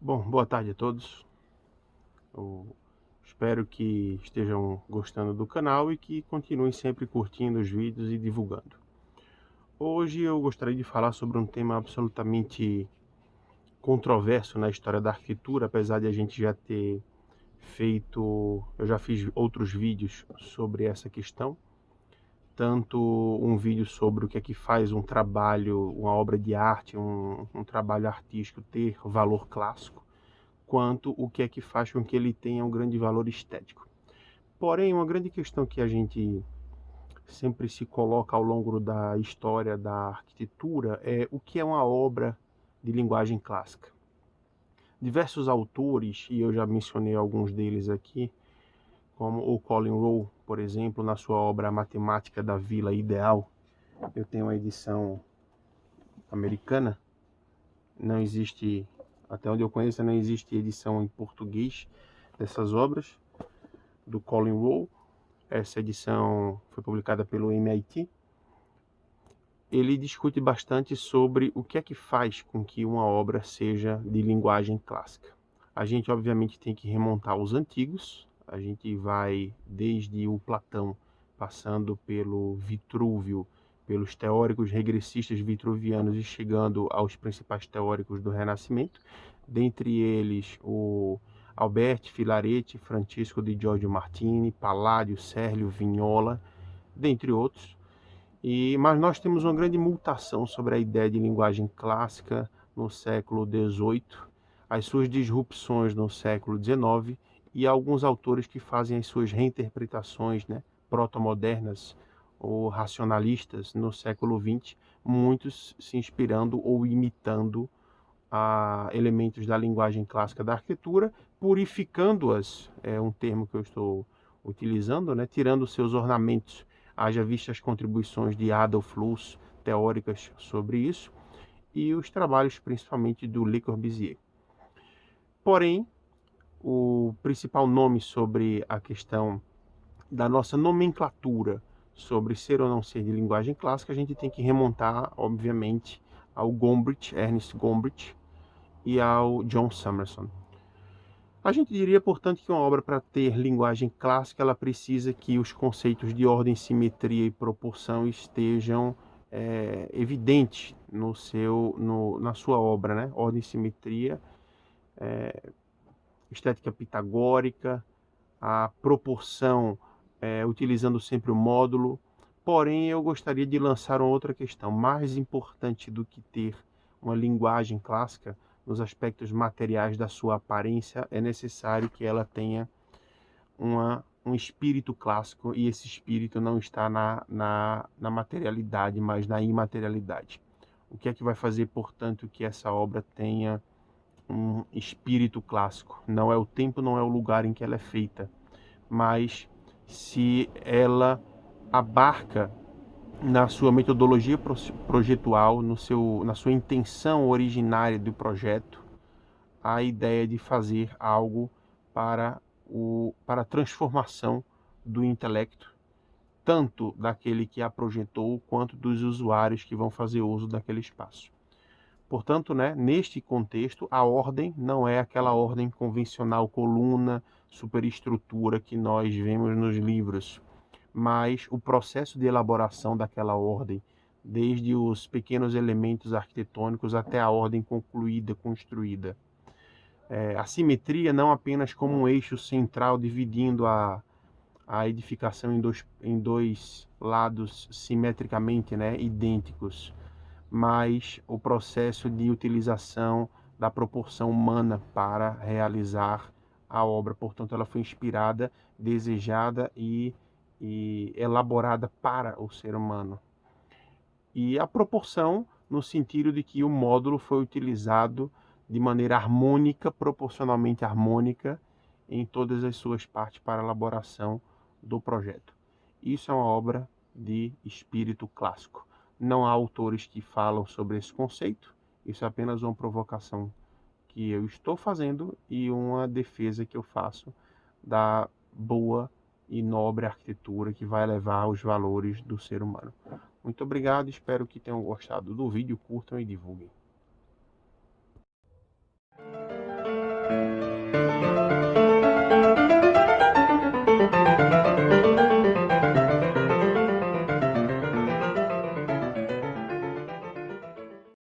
Bom, boa tarde a todos. Eu espero que estejam gostando do canal e que continuem sempre curtindo os vídeos e divulgando. Hoje eu gostaria de falar sobre um tema absolutamente controverso na história da arquitetura, apesar de a gente já ter eu já fiz outros vídeos sobre essa questão, tanto um vídeo sobre o que é que faz um trabalho, uma obra de arte, um trabalho artístico ter valor clássico, quanto o que é que faz com que ele tenha um grande valor estético. Porém, uma grande questão que a gente sempre se coloca ao longo da história da arquitetura é o que é uma obra de linguagem clássica. Diversos autores, e eu já mencionei alguns deles aqui, como o Colin Rowe, por exemplo, na sua obra A Matemática da Vila Ideal. Eu tenho uma edição americana, não existe, até onde eu conheço, não existe edição em português dessas obras, do Colin Rowe. Essa edição foi publicada pelo MIT. Ele discute bastante sobre o que é que faz com que uma obra seja de linguagem clássica. A gente, obviamente, tem que remontar aos antigos. A gente vai desde o Platão, passando pelo Vitrúvio, pelos teóricos regressistas vitruvianos e chegando aos principais teóricos do Renascimento, dentre eles o Alberti Filaretti, Francisco de Giorgio Martini, Palladio, Sérlio, Vignola, dentre outros. Mas nós temos uma grande mutação sobre a ideia de linguagem clássica no século XVIII, as suas disrupções no século XIX e alguns autores que fazem as suas reinterpretações, né, protomodernas ou racionalistas no século XX, muitos se inspirando ou imitando elementos da linguagem clássica da arquitetura, purificando-as, é um termo que eu estou utilizando, né, tirando seus ornamentos. Haja vista as contribuições de Adolf Loos, teóricas sobre isso, e os trabalhos principalmente do Le Corbusier. Porém, o principal nome sobre a questão da nossa nomenclatura sobre ser ou não ser de linguagem clássica, a gente tem que remontar, obviamente, ao Gombrich, Ernest Gombrich, e ao John Summerson. A gente diria, portanto, que uma obra, para ter linguagem clássica, ela precisa que os conceitos de ordem, simetria e proporção estejam evidentes na sua obra, né? Ordem, simetria, estética pitagórica, a proporção, utilizando sempre o módulo. Porém, eu gostaria de lançar uma outra questão. Mais importante do que ter uma linguagem clássica, nos aspectos materiais da sua aparência, é necessário que ela tenha um espírito clássico, e esse espírito não está na materialidade, mas na imaterialidade. O que é que vai fazer, portanto, que essa obra tenha um espírito clássico? Não é o tempo, não é o lugar em que ela é feita, mas se ela abarca na sua metodologia projetual, na sua intenção originária do projeto, a ideia de fazer algo para, para a transformação do intelecto, tanto daquele que a projetou, quanto dos usuários que vão fazer uso daquele espaço. Portanto, né, neste contexto, a ordem não é aquela ordem convencional, coluna, superestrutura que nós vemos nos livros, mas o processo de elaboração daquela ordem, desde os pequenos elementos arquitetônicos até a ordem concluída, construída. A simetria não apenas como um eixo central dividindo a edificação em dois lados simetricamente, né, idênticos, mas o processo de utilização da proporção humana para realizar a obra. Portanto, ela foi inspirada, desejada e elaborada para o ser humano. E a proporção, no sentido de que o módulo foi utilizado de maneira harmônica, proporcionalmente harmônica, em todas as suas partes para a elaboração do projeto. Isso é uma obra de espírito clássico. Não há autores que falam sobre esse conceito, isso é apenas uma provocação que eu estou fazendo e uma defesa que eu faço da boa e nobre arquitetura que vai elevar os valores do ser humano. Muito obrigado, espero que tenham gostado do vídeo, curtam e divulguem.